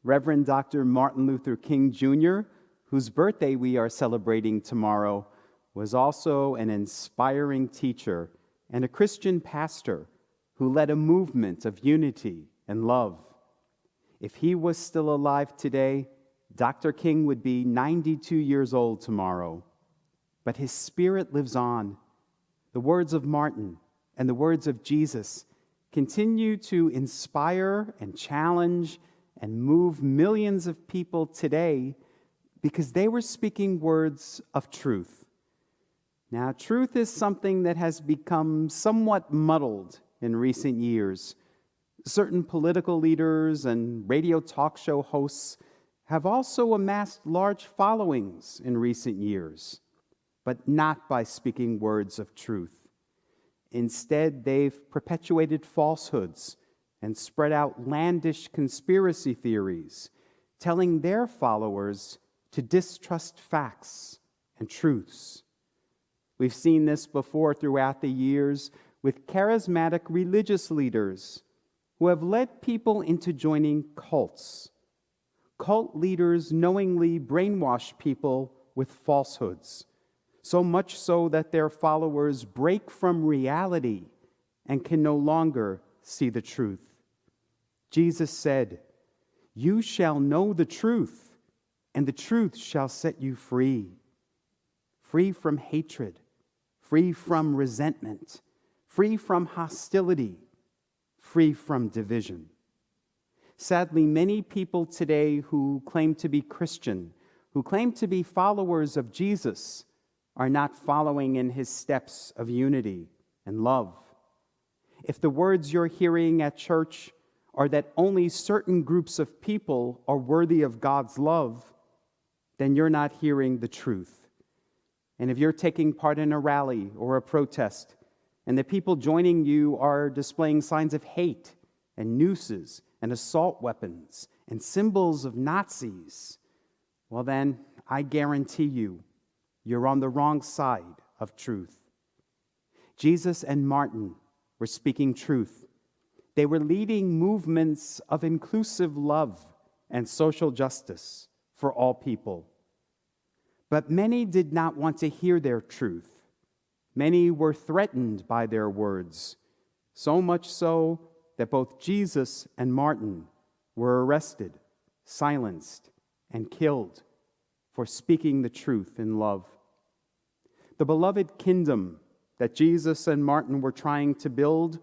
Reverend Dr. Martin Luther King Jr., whose birthday we are celebrating tomorrow, was also an inspiring teacher and a Christian pastor who led a movement of unity and love. If he was still alive today, Dr. King would be 92 years old tomorrow. But his spirit lives on. The words of Martin and the words of Jesus continue to inspire and challenge and move millions of people today because they were speaking words of truth. Now, truth is something that has become somewhat muddled in recent years. Certain political leaders and radio talk show hosts have also amassed large followings in recent years, but not by speaking words of truth. Instead, they've perpetuated falsehoods and spread outlandish conspiracy theories, telling their followers to distrust facts and truths. We've seen this before throughout the years with charismatic religious leaders who have led people into joining cults. Cult leaders knowingly brainwash people with falsehoods, so much so that their followers break from reality and can no longer see the truth. Jesus said, "You shall know the truth, and the truth shall set you free." Free from hatred, free from resentment, free from hostility, free from division. Sadly, many people today who claim to be Christian, who claim to be followers of Jesus, are not following in his steps of unity and love. If the words you're hearing at church are that only certain groups of people are worthy of God's love, then you're not hearing the truth. And if you're taking part in a rally or a protest, and the people joining you are displaying signs of hate and nooses and assault weapons and symbols of Nazis, well then, I guarantee you're on the wrong side of truth. Jesus and Martin were speaking truth. They were leading movements of inclusive love and social justice for all people. But many did not want to hear their truth. Many were threatened by their words, so much so that both Jesus and Martin were arrested, silenced, and killed for speaking the truth in love. The beloved kingdom that Jesus and Martin were trying to build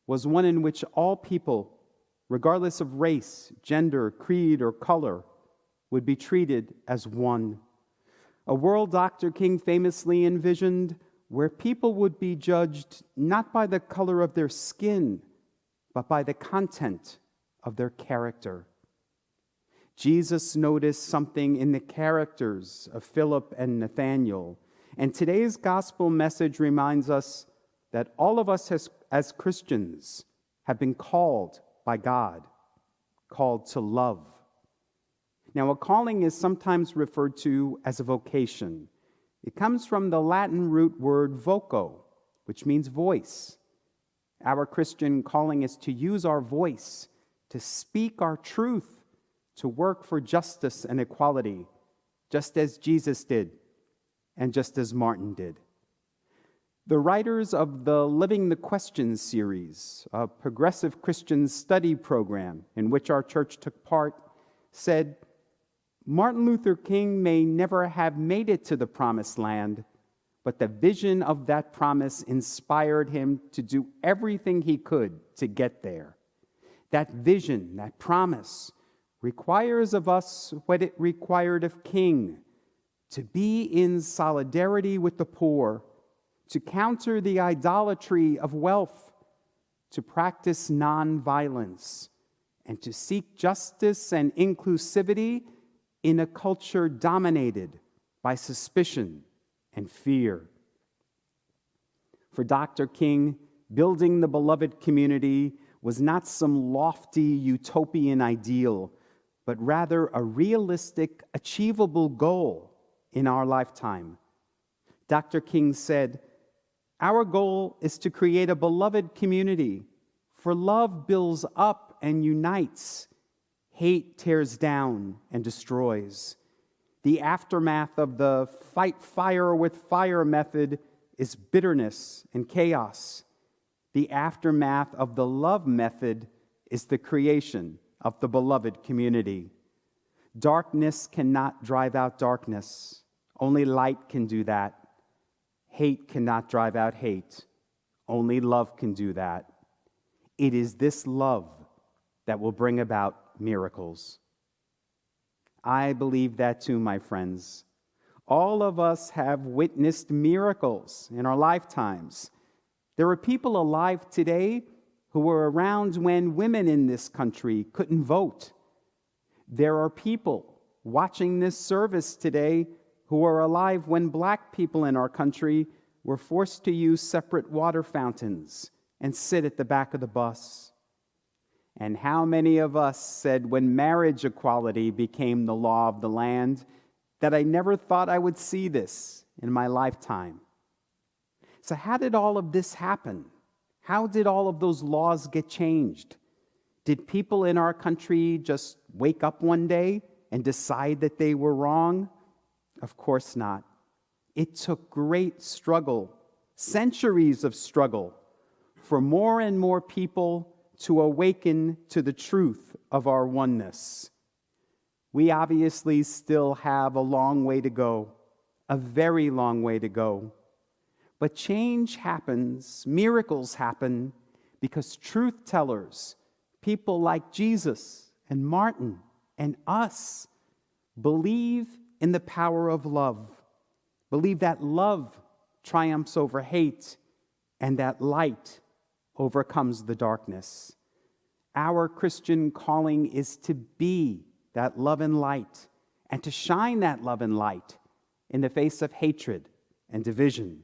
was one in which all people, regardless of race, gender, creed, or color, would be treated as one. A world Dr. King famously envisioned where people would be judged not by the color of their skin, but by the content of their character. Jesus noticed something in the characters of Philip and Nathanael, and today's gospel message reminds us that all of us as Christians have been called by God, called to love. Now, a calling is sometimes referred to as a vocation. It comes from the Latin root word voco, which means voice. Our Christian calling is to use our voice, to speak our truth, to work for justice and equality, just as Jesus did and just as Martin did. The writers of the Living the Questions series, a progressive Christian study program in which our church took part, said, Martin Luther King may never have made it to the promised land, but the vision of that promise inspired him to do everything he could to get there. That vision, that promise, requires of us what it required of King, to be in solidarity with the poor, to counter the idolatry of wealth, to practice nonviolence, and to seek justice and inclusivity in a culture dominated by suspicion and fear. For Dr. King, building the beloved community was not some lofty utopian ideal, but rather a realistic, achievable goal in our lifetime. Dr. King said, "Our goal is to create a beloved community, for love builds up and unites. Hate tears down and destroys. The aftermath of the fight fire with fire method is bitterness and chaos. The aftermath of the love method is the creation of the beloved community. Darkness cannot drive out darkness. Only light can do that. Hate cannot drive out hate. Only love can do that. It is this love that will bring about miracles. I believe that too, my friends. All of us have witnessed miracles in our lifetimes. There are people alive today who were around when women in this country couldn't vote. There are people watching this service today who are alive when black people in our country were forced to use separate water fountains and sit at the back of the bus. And how many of us said when marriage equality became the law of the land that I never thought I would see this in my lifetime? So how did all of this happen? How did all of those laws get changed? Did people in our country just wake up one day and decide that they were wrong? Of course not. It took great struggle, centuries of struggle, for more and more people to awaken to the truth of our oneness. We obviously still have a long way to go, a very long way to go. But change happens, miracles happen, because truth tellers, people like Jesus and Martin and us, believe in the power of love, believe that love triumphs over hate and that light overcomes the darkness. Our Christian calling is to be that love and light and to shine that love and light in the face of hatred and division.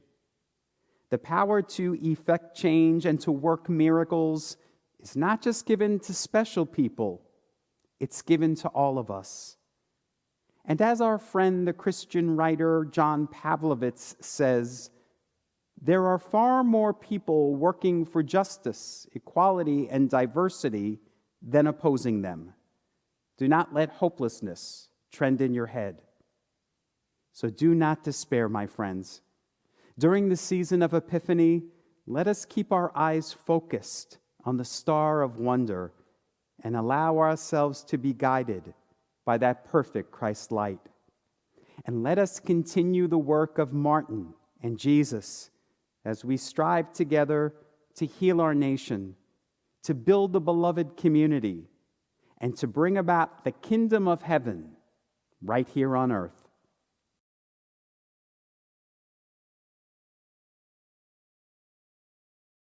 The power to effect change and to work miracles is not just given to special people, it's given to all of us. And as our friend, the Christian writer John Pavlovitz says, there are far more people working for justice, equality, and diversity than opposing them. Do not let hopelessness trend in your head. So do not despair, my friends. During the season of Epiphany, let us keep our eyes focused on the star of wonder and allow ourselves to be guided by that perfect Christ light. And let us continue the work of Martin and Jesus as we strive together to heal our nation, to build the beloved community, and to bring about the kingdom of heaven right here on earth.